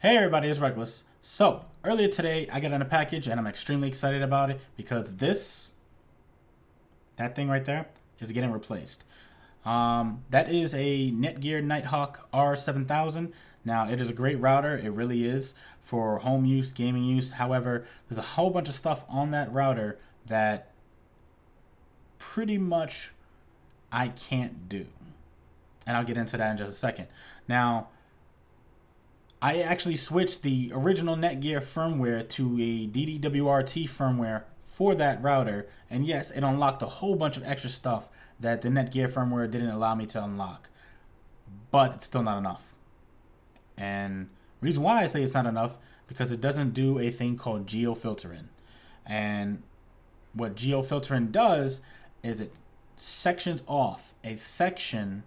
Hey everybody, it's Reckless. So, earlier today I got in a package and I'm extremely excited about it because that thing right there, is getting replaced. That is a Netgear Nighthawk R7000. Now, it is a great router, it really is, for home use, gaming use. However, there's a whole bunch of stuff on that router that pretty much I can't do. And I'll get into that in just a second. Now, I actually switched the original Netgear firmware to a DDWRT firmware for that router, and yes, it unlocked a whole bunch of extra stuff that the Netgear firmware didn't allow me to unlock. But it's still not enough. And the reason why I say it's not enough, because it doesn't do a thing called Geo-Filtering. And what Geo-Filtering does is it sections off a section,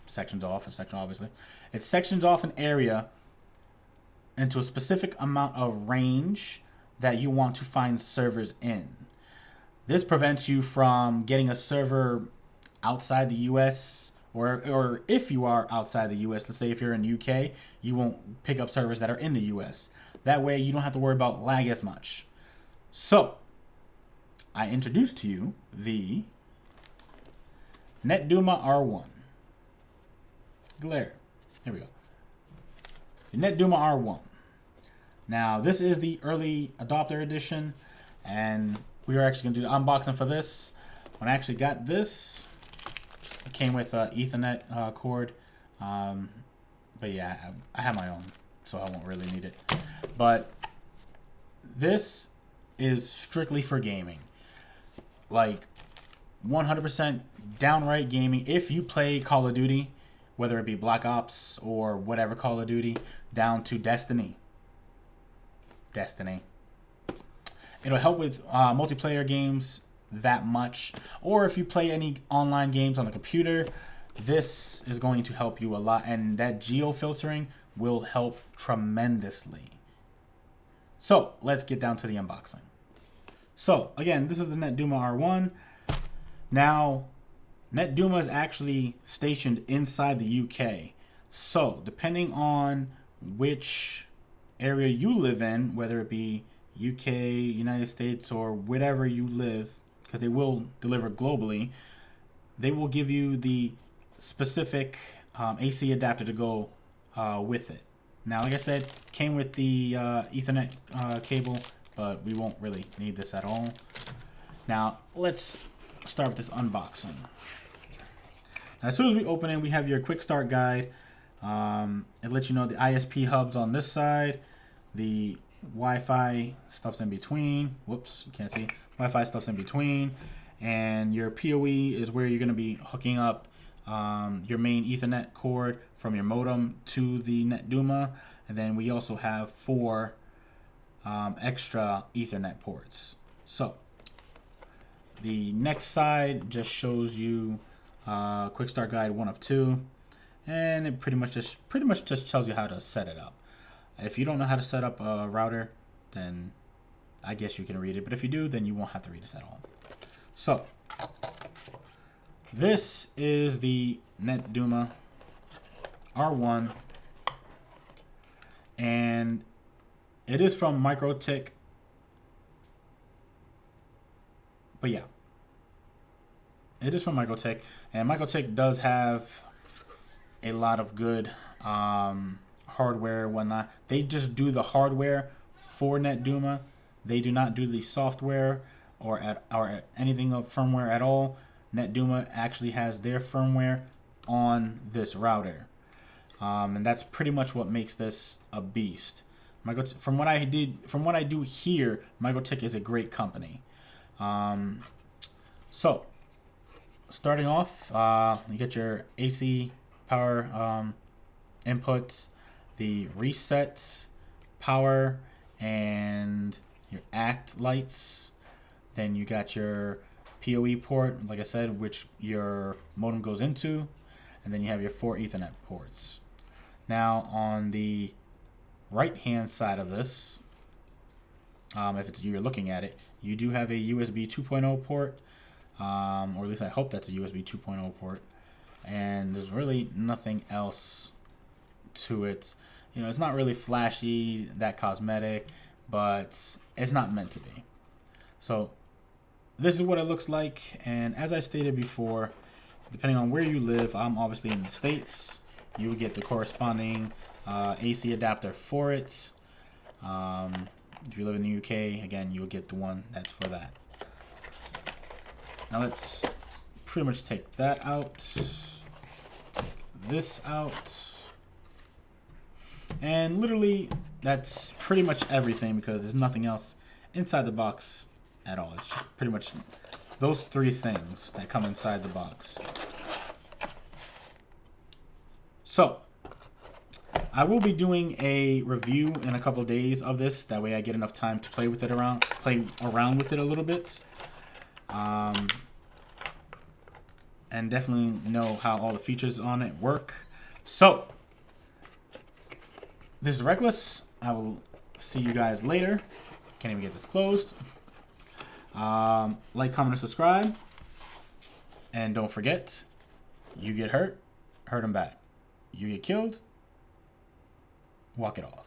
obviously, it sections off an area into a specific amount of range that you want to find servers in. This prevents you from getting a server outside the US, or if you are outside the US, let's say if you're in UK, you won't pick up servers that are in the US. That way you don't have to worry about lag as much. So, I introduced to you the NetDuma R1. Glare. Here we go. The NetDuma R1. Now, this is the early adopter edition, and we are actually going to do the unboxing for this. When I actually got this, it came with an Ethernet cord. But yeah, I have my own, so I won't really need it. But this is strictly for gaming. Like, 100% downright gaming. If you play Call of Duty, whether it be Black Ops or whatever Call of Duty, down to Destiny. It'll help with multiplayer games that much. Or if you play any online games on the computer, this is going to help you a lot. And that geo-filtering will help tremendously. So, let's get down to the unboxing. So, again, this is the NetDuma R1. Now, NetDuma is actually stationed inside the UK. So, depending on which area you live in, whether it be UK, United States, or wherever you live, because they will deliver globally, they will give you the specific AC adapter to go with it. Now, like I said, came with the Ethernet cable, but we won't really need this at all. Now, let's start with this unboxing. Now, as soon as we open it, we have your quick start guide. It lets you know the ISP hubs on this side, the Wi-Fi stuff's in between. Whoops, you can't see. Wi-Fi stuff's in between. And your PoE is where you're going to be hooking up your main Ethernet cord from your modem to the NetDuma. And then we also have 4 extra Ethernet ports. So, the next side just shows you quick start guide 1 of 2. And it pretty much just tells you how to set it up. If you don't know how to set up a router, then I guess you can read it. But if you do, then you won't have to read this at all. So, this is the NetDuma R1. And it is from MikroTik. But yeah, it is from MikroTik. And MikroTik does have a lot of good hardware and whatnot. They just do the hardware for NetDuma. They do not do the software or anything of firmware at all. NetDuma actually has their firmware on this router, and that's pretty much what makes this a beast. From what I do here, MikroTik is a great company. So, starting off, you get your AC power inputs, the reset power, and your ACT lights. Then you got your PoE port, like I said, which your modem goes into, and then you have your 4 Ethernet ports. Now on the right hand side of this, if you're looking at it, you do have a USB 2.0 port, or at least I hope that's a USB 2.0 port. And there's really nothing else to it. You know, it's not really flashy, that cosmetic, but it's not meant to be. So this is what it looks like. And as I stated before, depending on where you live, I'm obviously in the States, you would get the corresponding AC adapter for it. If you live in the UK, again, you'll get the one that's for that. Now let's pretty much take that out, take this out, and literally that's pretty much everything, because there's nothing else inside the box at all. It's just pretty much those three things that come inside the box. So I will be doing a review in a couple of days of this. That way I get enough time to play around with it a little bit. And definitely know how all the features on it work. So this is Reckless. I will see you guys later. Can't even get this closed. Like, comment, and subscribe. And don't forget, you get hurt, hurt them back. You get killed, walk it off.